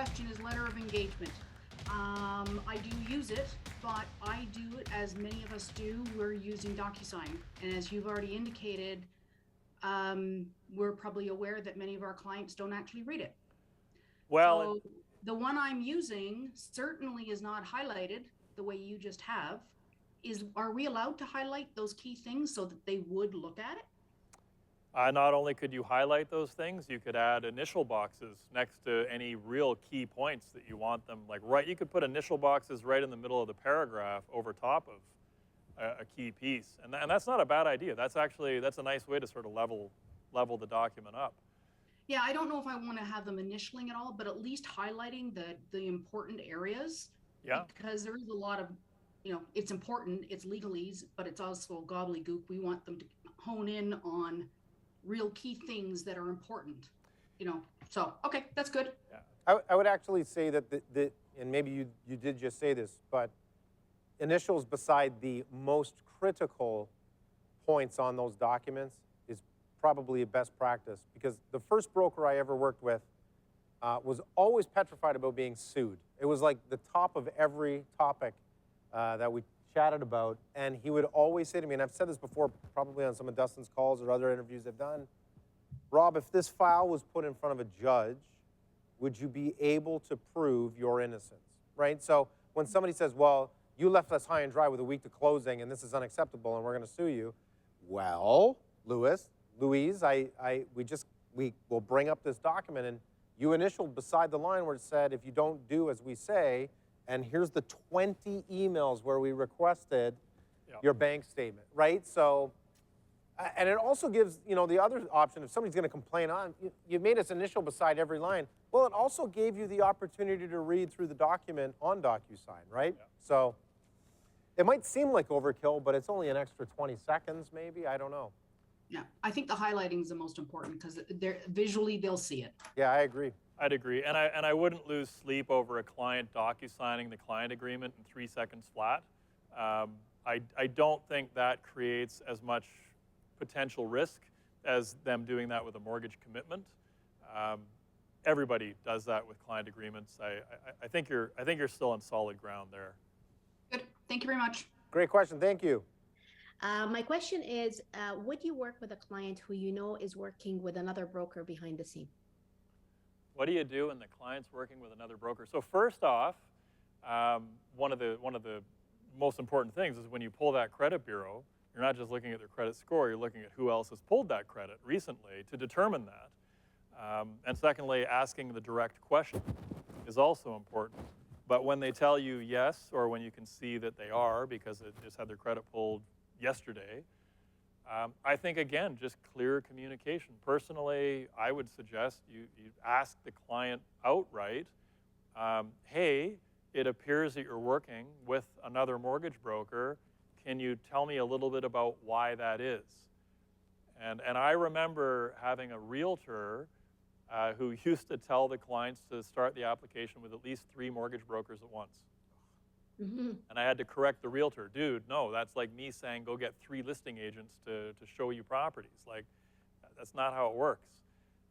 question is letter of engagement. I do use it, but I do it as many of us do. We're using DocuSign. And as you've already indicated, we're probably aware that many of our clients don't actually read it. Well, So the one I'm using certainly is not highlighted the way you just have. Are we allowed to highlight those key things so that they would look at it? not only could you highlight those things, you could add initial boxes next to any real key points that you want them, like right, you could put initial boxes right in the middle of the paragraph over top of a key piece. And that's not a bad idea. That's actually, that's a nice way to sort of level the document up. Yeah, I don't know if I want to have them initialing at all, but at least highlighting the important areas, Yeah. because there is a lot of, it's important, it's legalese, but it's also gobbledygook. We want them to hone in on real key things that are important, So, okay, that's good. Yeah. I would actually say that and maybe you did just say this, but initials beside the most critical points on those documents is probably a best practice, because the first broker I ever worked with was always petrified about being sued. It was like the top of every topic that we chatted about, and he would always say to me, and I've said this before probably on some of Dustin's calls or other interviews I've done, Rob, if this file was put in front of a judge, would you be able to prove your innocence, right? So when somebody says, well, you left us high and dry with a week to closing and this is unacceptable and we're going to sue you, well, Louise, we will bring up this document, and you initialed beside the line where it said, if you don't do as we say, and here's the 20 emails where we requested your bank statement, right? So, and it also gives, the other option, if somebody's going to complain on, you made us initial beside every line. Well, it also gave you the opportunity to read through the document on DocuSign, right? Yeah. So it might seem like overkill, but it's only an extra 20 seconds maybe, I don't know. Yeah, I think the highlighting is the most important because visually they'll see it. Yeah, I agree. I'd agree. And I wouldn't lose sleep over a client docu-signing the client agreement in 3 seconds flat. I don't think that creates as much potential risk as them doing that with a mortgage commitment. Everybody does that with client agreements. I think you're still on solid ground there. Good. Thank you very much. Great question. Thank you. My question is, would you work with a client who you know is working with another broker behind the scene? What do you do when the client's working with another broker? So first off, one of the most important things is when you pull that credit bureau, you're not just looking at their credit score, you're looking at who else has pulled that credit recently to determine that. And secondly, asking the direct question is also important. But when they tell you yes, or when you can see that they are because they just had their credit pulled yesterday, I think, again, just clear communication. Personally, I would suggest you ask the client outright, hey, it appears that you're working with another mortgage broker. Can you tell me a little bit about why that is? And I remember having a realtor who used to tell the clients to start the application with at least 3 mortgage brokers at once. Mm-hmm. And I had to correct the realtor. Dude, no, that's like me saying go get 3 listing agents to show you properties. Like, that's not how it works.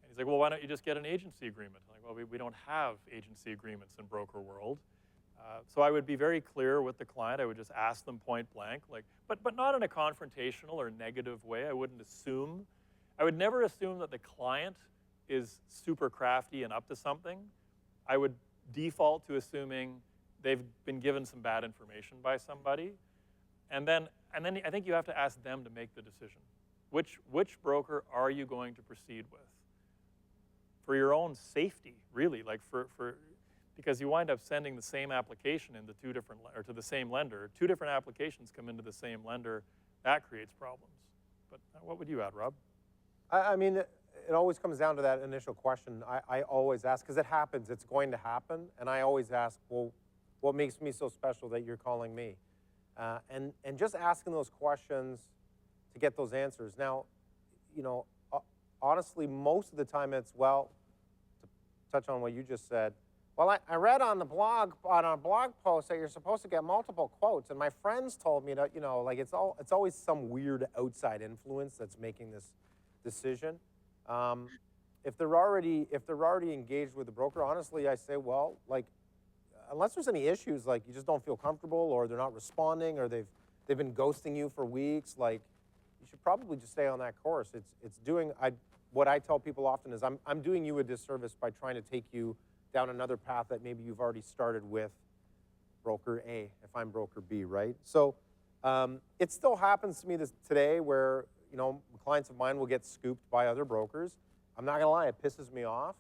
And he's like, well, why don't you just get an agency agreement? I'm like, well, we don't have agency agreements in broker world. So I would be very clear with the client. I would just ask them point blank, like, but not in a confrontational or negative way. I wouldn't assume. I would never assume that the client is super crafty and up to something. I would default to assuming they've been given some bad information by somebody. And then I think you have to ask them to make the decision. Which broker are you going to proceed with? For your own safety, really, like because you wind up sending the same application into to the same lender. 2 different applications come into the same lender. That creates problems. But what would you add, Rob? I mean, it always comes down to that initial question. I always ask, because it happens, it's going to happen, and I always ask, well, what makes me so special that you're calling me? And just asking those questions to get those answers. Now, honestly, most of the time it's, well, to touch on what you just said, well, I read on a blog post that you're supposed to get multiple quotes, and my friends told me that, like it's always some weird outside influence that's making this decision. if they're already engaged with the broker, honestly, I say, well, like, unless there's any issues, like you just don't feel comfortable, or they're not responding, or they've been ghosting you for weeks, like, you should probably just stay on that course. It's doing, what I tell people often is I'm doing you a disservice by trying to take you down another path that maybe you've already started with broker A, if I'm broker B, right? So it still happens to me today where, you know, clients of mine will get scooped by other brokers. I'm not gonna lie, it pisses me off.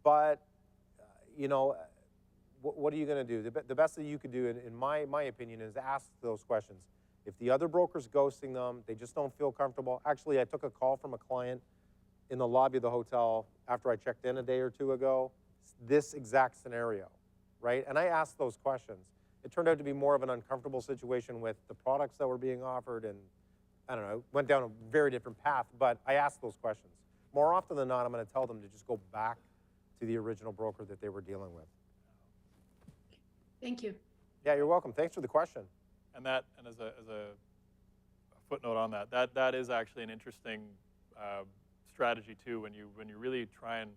But, you know, what are you gonna do? The best that you could do, in my opinion, is ask those questions. If the other broker's ghosting them, they just don't feel comfortable. Actually, I took a call from a client in the lobby of the hotel after I checked in a day or two ago, this exact scenario, right? And I asked those questions. It turned out to be more of an uncomfortable situation with the products that were being offered, and I don't know, went down a very different path, but I asked those questions. More often than not, I'm gonna tell them to just go back to the original broker that they were dealing with. Thank you. Yeah, you're welcome. Thanks for the question. And as a footnote on that is actually an interesting strategy too, when you really try and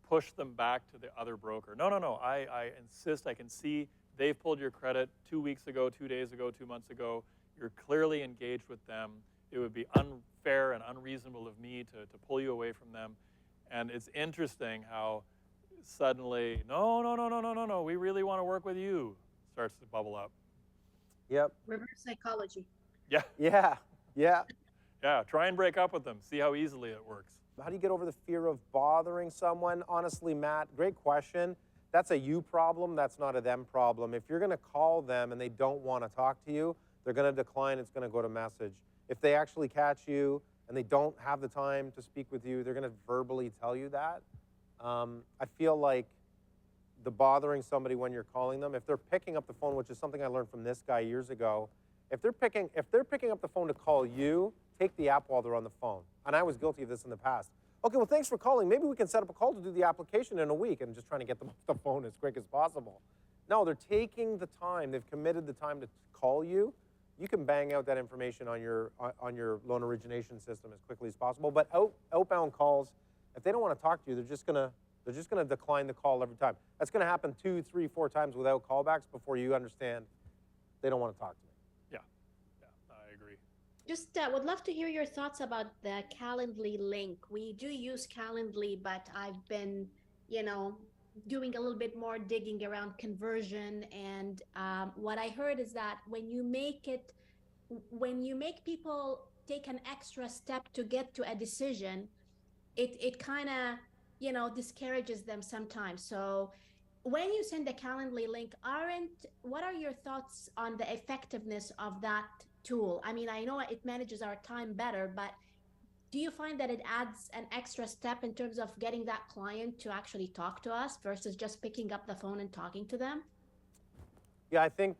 push them back to the other broker. No, I insist. I can see they've pulled your credit 2 weeks ago, 2 days ago, 2 months ago. You're clearly engaged with them. It would be unfair and unreasonable of me to pull you away from them. And it's interesting how suddenly, no, we really want to work with you, starts to bubble up. Yep. Reverse psychology. Yeah. Yeah. Yeah. Yeah, try and break up with them. See how easily it works. How do you get over the fear of bothering someone? Honestly, Matt, great question. That's a you problem. That's not a them problem. If you're going to call them and they don't want to talk to you, they're going to decline. It's going to go to message. If they actually catch you and they don't have the time to speak with you, they're going to verbally tell you that. I feel like the bothering somebody when you're calling them, if they're picking up the phone, which is something I learned from this guy years ago, if they're picking up the phone to call you, take the app while they're on the phone. And I was guilty of this in the past. Okay, well, thanks for calling. Maybe we can set up a call to do the application in a week, and just trying to get them off the phone as quick as possible. No, they're taking the time. They've committed the time to call you. You can bang out that information on your loan origination system as quickly as possible. But outbound calls, if they don't want to talk to you, they're just gonna decline the call every time. That's gonna happen 2, 3, 4 times without callbacks before you understand they don't want to talk to me. Yeah, I agree. Just would love to hear your thoughts about the Calendly link. We do use Calendly, but I've been, doing a little bit more digging around conversion. And what I heard is that when you make people take an extra step to get to a decision, it kind of, discourages them sometimes. So when you send a Calendly link, what are your thoughts on the effectiveness of that tool? I mean, I know it manages our time better, but do you find that it adds an extra step in terms of getting that client to actually talk to us versus just picking up the phone and talking to them? Yeah, I think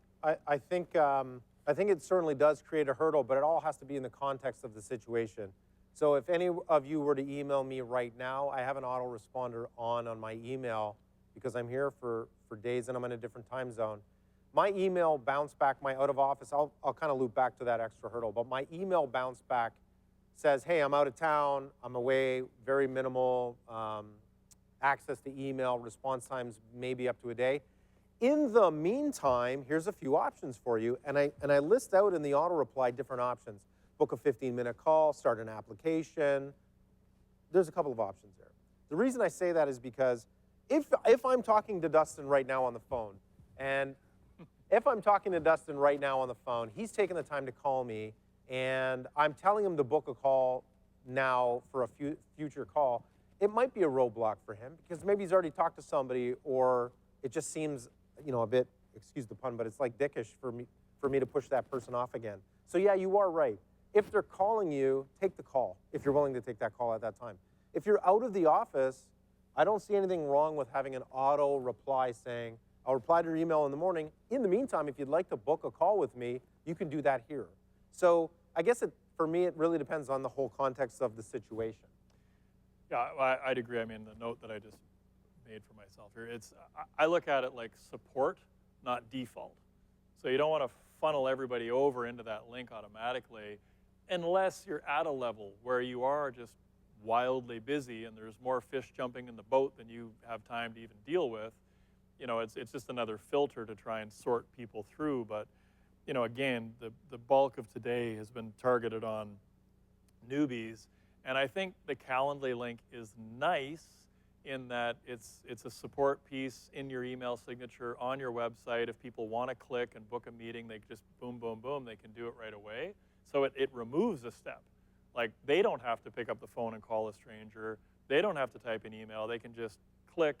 it certainly does create a hurdle, but it all has to be in the context of the situation. So if any of you were to email me right now, I have an autoresponder on my email because I'm here for days and I'm in a different time zone. My email bounce back, my out of office, I'll kind of loop back to that extra hurdle, but my email bounce back says, hey, I'm out of town, I'm away, very minimal access to email, response times maybe up to a day. In the meantime, here's a few options for you, and I list out in the auto reply different options. Book a 15-minute call, start an application. There's a couple of options there. The reason I say that is because if I'm talking to Dustin right now on the phone, and if I'm talking to Dustin right now on the phone, he's taking the time to call me, and I'm telling him to book a call now for a future call, it might be a roadblock for him because maybe he's already talked to somebody, or it just seems, a bit, excuse the pun, but it's like dickish for me to push that person off again. So yeah, you are right. If they're calling you, take the call if you're willing to take that call at that time. If you're out of the office, I don't see anything wrong with having an auto reply saying, I'll reply to your email in the morning. In the meantime, if you'd like to book a call with me, you can do that here. So I guess for me, it really depends on the whole context of the situation. Yeah, I'd agree. I mean, the note that I just made for myself here, I look at it like support, not default. So you don't want to funnel everybody over into that link automatically unless you're at a level where you are just wildly busy and there's more fish jumping in the boat than you have time to even deal with, you know, it's just another filter to try and sort people through. But, you know, again, the bulk of today has been targeted on newbies. And I think the Calendly link is nice in that it's a support piece in your email signature on your website. If people want to click and book a meeting, they just boom, boom, boom, they can do it right away. So it removes a step. Like, they don't have to pick up the phone and call a stranger. They don't have to type an email. They can just click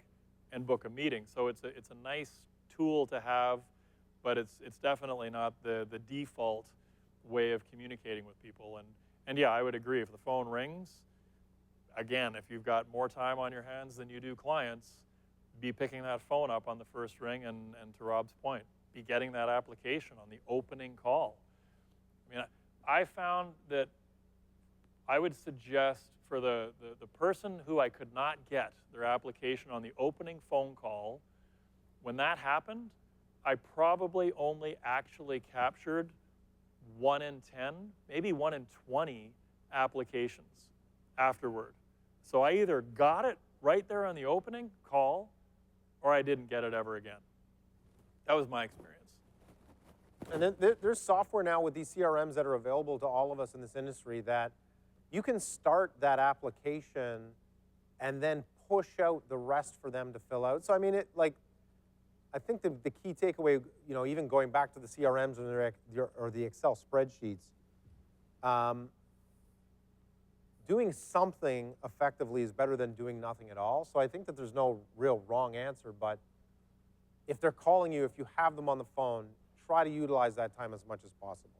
and book a meeting. So it's a nice tool to have, but it's definitely not the default way of communicating with people. And yeah, I would agree. If the phone rings, again, if you've got more time on your hands than you do clients, be picking that phone up on the first ring, and to Rob's point, be getting that application on the opening call. I mean, I found that I would suggest for the person who I could not get their application on the opening phone call, when that happened, I probably only actually captured 1 in 10, maybe 1 in 20 applications afterward. So I either got it right there on the opening call, or I didn't get it ever again. That was my experience. And then there's software now with these CRMs that are available to all of us in this industry that you can start that application and then push out the rest for them to fill out. So I mean, I think the key takeaway, you know, even going back to the CRMs or the Excel spreadsheets, doing something effectively is better than doing nothing at all. So I think that there's no real wrong answer, but if they're calling you, if you have them on the phone, try to utilize that time as much as possible.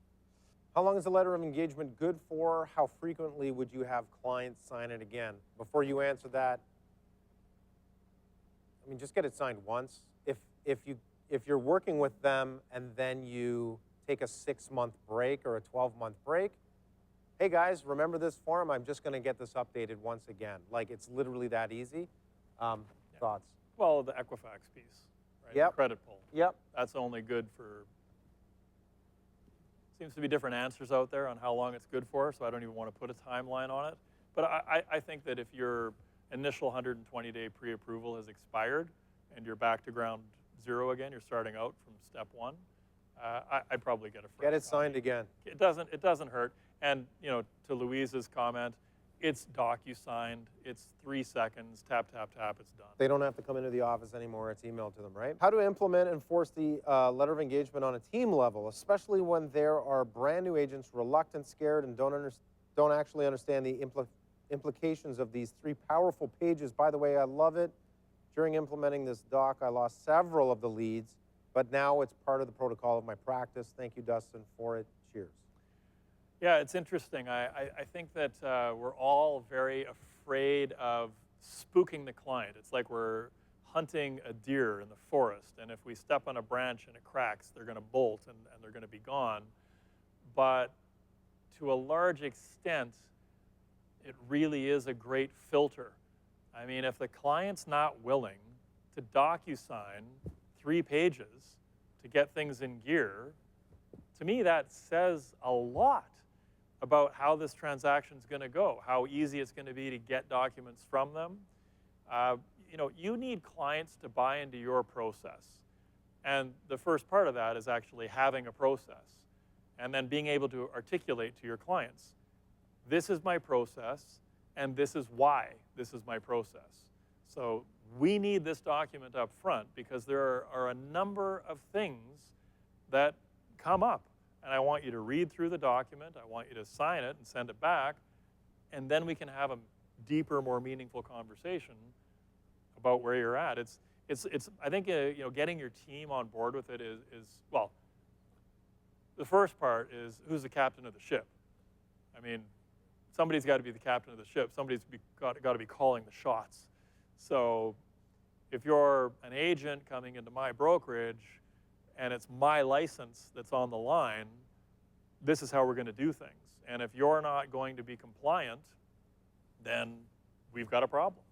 How long is a letter of engagement good for? How frequently would you have clients sign it again? Before you answer that, I mean, just get it signed once. If you're working with them and then you take a 6-month break or a 12-month break, hey guys, remember this form? I'm just going to get this updated once again. Like, it's literally that easy. Thoughts? Well, the Equifax piece, right? Yep. The credit pull. Yep. That's only good for, seems to be different answers out there on how long it's good for, so I don't even want to put a timeline on it. But I think that if your initial 120-day pre-approval has expired and you're back to ground zero again, you're starting out from step one, I'd probably get a fresh Get it copy. signed again. It doesn't hurt. And, you know, to Louise's comment, it's DocuSigned, it's 3 seconds, tap, tap, tap, it's done. They don't have to come into the office anymore. It's emailed to them, right? How to implement and enforce the letter of engagement on a team level, especially when there are brand new agents reluctant, scared, and don't actually understand the implications of these 3 powerful pages. By the way, I love it. During implementing this doc, I lost several of the leads, but now it's part of the protocol of my practice. Thank you, Dustin, for it. Cheers. Yeah, it's interesting. I think that we're all very afraid of spooking the client. It's like we're hunting a deer in the forest, and if we step on a branch and it cracks, they're going to bolt and they're going to be gone. But to a large extent, it really is a great filter. I mean, if the client's not willing to DocuSign 3 pages to get things in gear, to me that says a lot about how this transaction is going to go, how easy it's going to be to get documents from them. You know, you need clients to buy into your process. And the first part of that is actually having a process and then being able to articulate to your clients, this is my process and this is why this is my process. So we need this document up front because there are a number of things that come up. And I want you to read through the document, I want you to sign it and send it back, and then we can have a deeper, more meaningful conversation about where you're at. I think you know, getting your team on board with it is well, the first part is who's the captain of the ship. I mean, somebody's got to be the captain of the ship. Somebody's got to be calling the shots. So if you're an agent coming into my brokerage and it's my license that's on the line, this is how we're going to do things. And if you're not going to be compliant, then we've got a problem.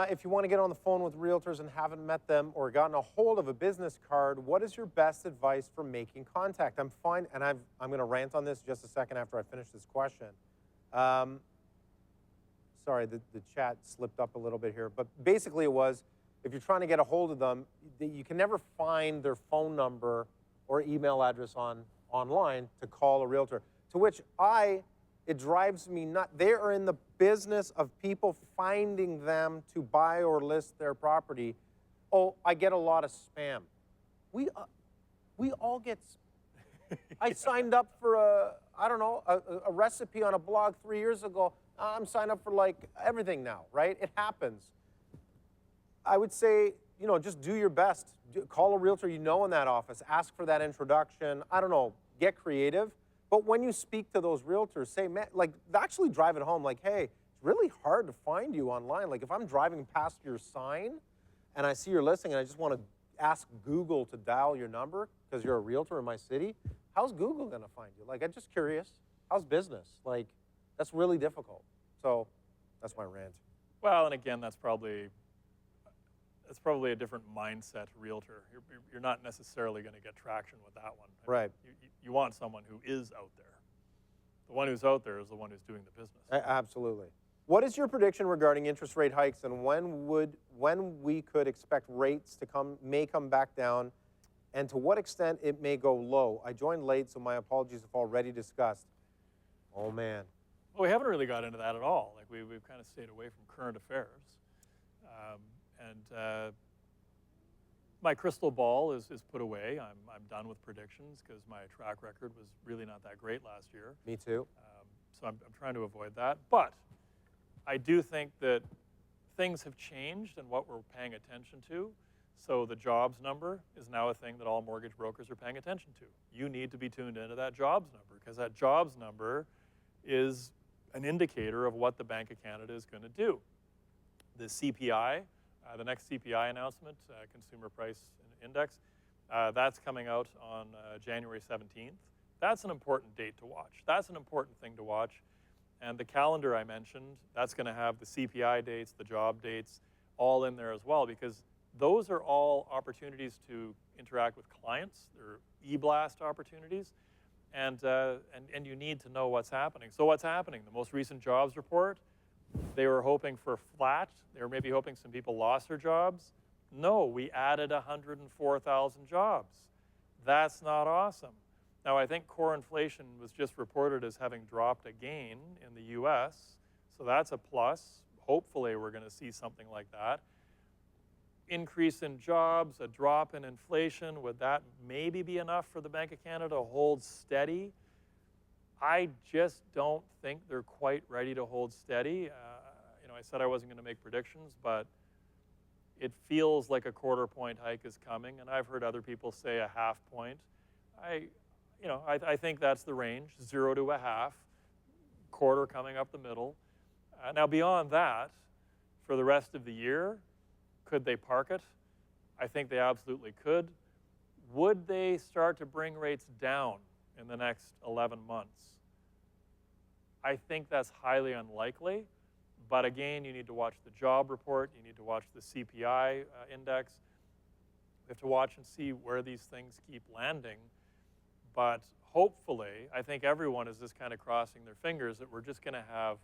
If you want to get on the phone with realtors and haven't met them or gotten a hold of a business card, what is your best advice for making contact? I'm fine, and I'm going to rant on this just a second after I finish this question. Sorry, the chat slipped up a little bit here, but basically it was, if you're trying to get a hold of them, you can never find their phone number or email address online to call a realtor, to which it drives me nuts. They are in the business of people finding them to buy or list their property. Oh, I get a lot of spam. We all get, I signed up for a recipe on a blog 3 years ago. I'm signed up for like everything now, right? It happens. I would say, just do your best. Call a realtor you know in that office. Ask for that introduction. I don't know, get creative. But when you speak to those realtors, say, man, like, actually drive it home. Like, hey, it's really hard to find you online. Like, if I'm driving past your sign and I see your listing and I just want to ask Google to dial your number because you're a realtor in my city, how's Google going to find you? Like, I'm just curious. How's business? Like, that's really difficult. So that's my rant. Well, and again, that's probably a different mindset realtor. You're not necessarily going to get traction with that one. Right. You want someone who is out there. The one who's out there is the one who's doing the business. Absolutely. What is your prediction regarding interest rate hikes, and when we could expect rates may come back down, and to what extent it may go low? I joined late, so my apologies if already discussed. Oh man. Well, we haven't really got into that at all. Like we've kind of stayed away from current affairs. My crystal ball is put away. I'm done with predictions because my track record was really not that great last year. Me too. So I'm trying to avoid that. But I do think that things have changed in what we're paying attention to. So the jobs number is now a thing that all mortgage brokers are paying attention to. You need to be tuned into that jobs number because that jobs number is an indicator of what the Bank of Canada is going to do. The CPI, the next CPI announcement, Consumer Price Index, that's coming out on January 17th. That's an important date to watch. That's an important thing to watch. And the calendar I mentioned, that's going to have the CPI dates, the job dates, all in there as well, because those are all opportunities to interact with clients. They're e-blast opportunities. And you need to know what's happening. So what's happening? The most recent jobs report, they were hoping for flat. They were maybe hoping some people lost their jobs. No, we added 104,000 jobs. That's not awesome. Now, I think core inflation was just reported as having dropped again in the US, so that's a plus. Hopefully, we're going to see something like that. Increase in jobs, a drop in inflation, would that maybe be enough for the Bank of Canada to hold steady? I just don't think they're quite ready to hold steady. I said I wasn't going to make predictions, but it feels like a quarter-point hike is coming, and I've heard other people say a half point. I think that's the range, 0 to a half, quarter coming up the middle. Now, beyond that, for the rest of the year, could they park it? I think they absolutely could. Would they start to bring rates down in the next 11 months? I think that's highly unlikely. But again, you need to watch the job report. You need to watch the CPI index. You have to watch and see where these things keep landing. But hopefully, I think everyone is just kind of crossing their fingers that we're just going to have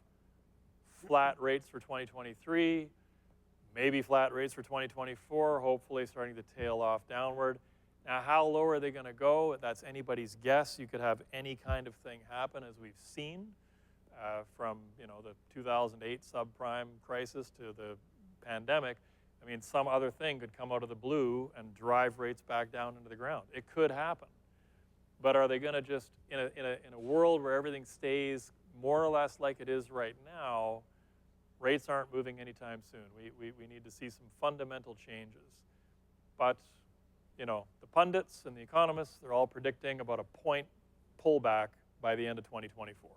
flat rates for 2023, maybe flat rates for 2024, hopefully starting to tail off downward. Now, how low are they going to go? That's anybody's guess. You could have any kind of thing happen, as we've seen. From the 2008 subprime crisis to the pandemic. I mean, some other thing could come out of the blue and drive rates back down into the ground. It could happen. But are they going to just, in a world where everything stays more or less like it is right now, rates aren't moving anytime soon. We need to see some fundamental changes. But, the pundits and the economists, they're all predicting about a point pullback by the end of 2024.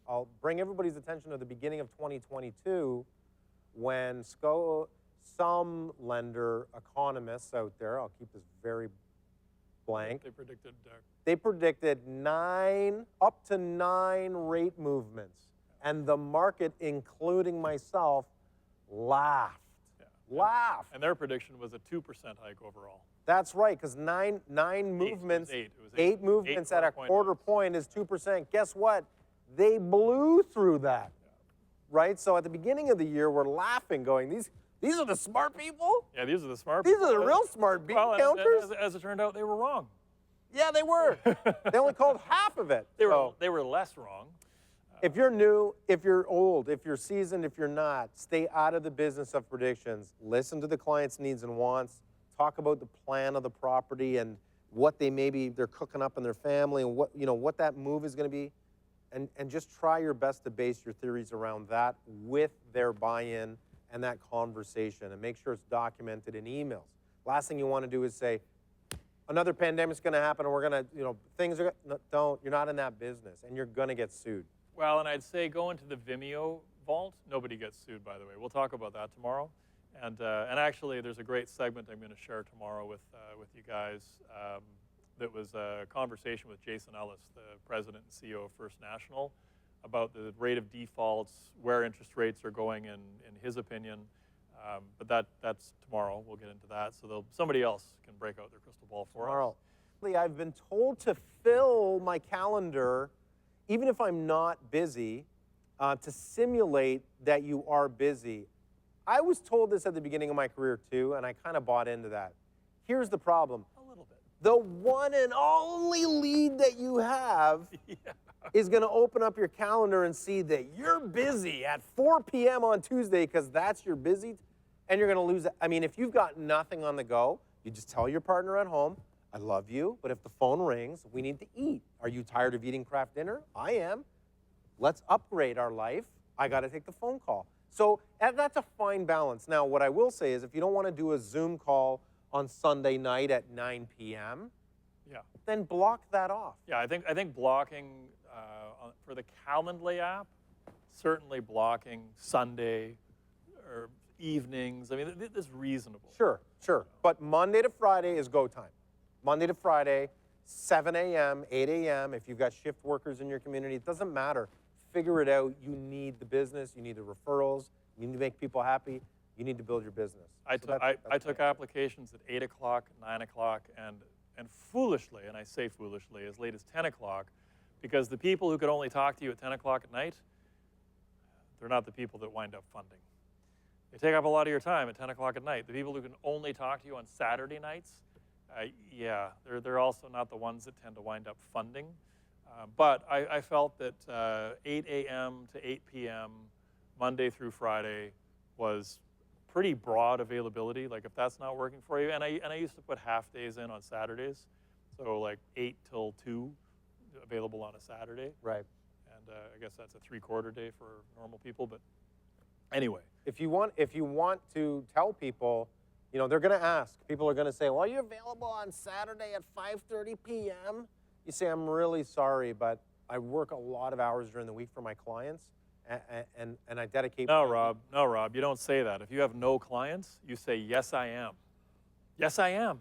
I'll bring everybody's attention to the beginning of 2022 when some lender economists out there, I'll keep this very blank. They predicted up to nine rate movements. And the market, including myself, laughed. Yeah. Laughed. And their prediction was a 2% hike overall. That's right, because nine movements, It was eight movements at a quarter point is 2%. Guess what? They blew through that, right? So at the beginning of the year, we're laughing, going, these are the smart people? Yeah, these are the smart These people. are the real smart bean Well, and counters? as it turned out, they were wrong. Yeah, they were. They only called half of it. They So were less wrong. if you're new, if you're old, if you're seasoned, if you're not, stay out of the business of predictions. Listen to the client's needs and wants. Talk about the plan of the property and what they're cooking up in their family and what that move is going to be. And just try your best to base your theories around that with their buy-in and that conversation, and make sure it's documented in emails. Last thing you want to do is say, another pandemic's going to happen and we're going to, things are, no, don't, you're not in that business and you're going to get sued. Well, and I'd say go into the Vimeo vault. Nobody gets sued, by the way. We'll talk about that tomorrow. And actually, there's a great segment I'm going to share tomorrow with you guys that was a conversation with Jason Ellis, the president and CEO of First National, about the rate of defaults, where interest rates are going in his opinion. But that's tomorrow. We'll get into that. So somebody else can break out their crystal ball for us. I've been told to fill my calendar, even if I'm not busy, to simulate that you are busy. I was told this at the beginning of my career too, and I kind of bought into that. Here's the problem. A little bit. The one and only lead that you have is going to open up your calendar and see that you're busy at 4 p.m. on Tuesday because that's your busy, and you're going to lose it. I mean, if you've got nothing on the go, you just tell your partner at home, I love you, but if the phone rings, we need to eat. Are you tired of eating craft dinner? I am. Let's upgrade our life. I got to take the phone call. So that's a fine balance. Now, what I will say is if you don't want to do a Zoom call on Sunday night at 9 p.m., then block that off. Yeah, I think blocking for the Calendly app, certainly blocking Sunday or evenings. I mean, this is reasonable. Sure. But Monday to Friday is go time. Monday to Friday, 7 a.m., 8 a.m. If you've got shift workers in your community, it doesn't matter. Figure it out. You need the business. You need the referrals. You need to make people happy. You need to build your business. I took applications at 8 o'clock, 9 o'clock, and foolishly, and I say foolishly, as late as 10 o'clock, because the people who could only talk to you at 10 o'clock at night, they're not the people that wind up funding. They take up a lot of your time at 10 o'clock at night. The people who can only talk to you on Saturday nights, they're also not the ones that tend to wind up funding. But I felt that 8 a.m. to 8 p.m., Monday through Friday, was pretty broad availability. Like if that's not working for you, and I used to put half days in on Saturdays, so like 8 till 2 available on a Saturday. Right. And I guess that's a 3/4 day for normal people. But anyway, if you want to tell people, they're going to ask. People are going to say, "Well, are you available on Saturday at 5:30 p.m.?" You say, "I'm really sorry, but I work a lot of hours during the week for my clients." And I dedicate. No, Rob, you don't say that. If you have no clients, you say, yes, I am. Yes, I am.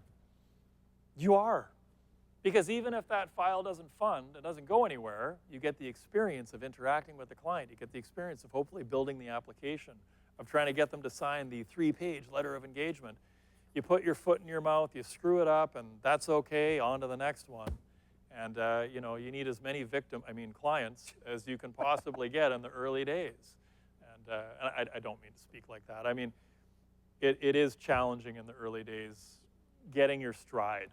You are. Because even if that file doesn't fund, it doesn't go anywhere, you get the experience of interacting with the client. You get the experience of hopefully building the application, of trying to get them to sign the 3-page letter of engagement. You put your foot in your mouth, you screw it up, and that's okay, on to the next one. And you need as many clients as you can possibly get in the early days. And I don't mean to speak like that. I mean, it is challenging in the early days, getting your stride,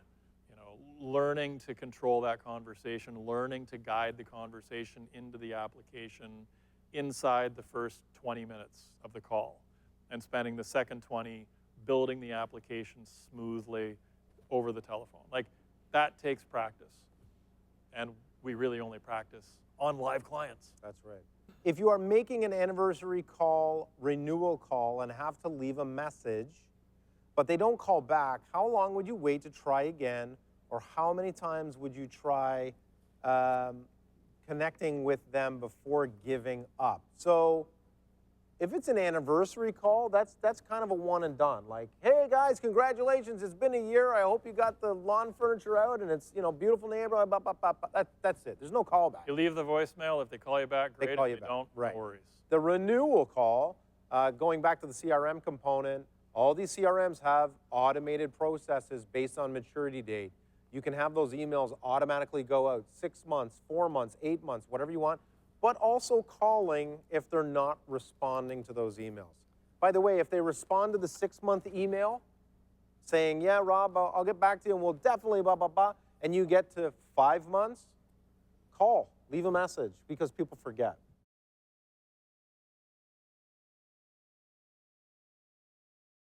learning to control that conversation, learning to guide the conversation into the application inside the first 20 minutes of the call, and spending the second 20 building the application smoothly over the telephone. Like, that takes practice. And we really only practice on live clients. That's right. If you are making an anniversary call, renewal call, and have to leave a message, but they don't call back, how long would you wait to try again? Or how many times would you try connecting with them before giving up? So if it's an anniversary call, that's kind of a one and done. Like, hey guys, congratulations, it's been a year. I hope you got the lawn furniture out and it's, beautiful neighborhood, that's it. There's no callback. You leave the voicemail. If they call you back, great. They call you if they back. don't, Right. no worries. The renewal call, going back to the CRM component, all these CRMs have automated processes based on maturity date. You can have those emails automatically go out 6 months, 4 months, 8 months, whatever you want. but also calling if they're not responding to those emails. By the way, if they respond to the 6-month email saying, yeah, Rob, I'll get back to you and we'll definitely blah, blah, blah, and you get to 5 months, call, leave a message because people forget.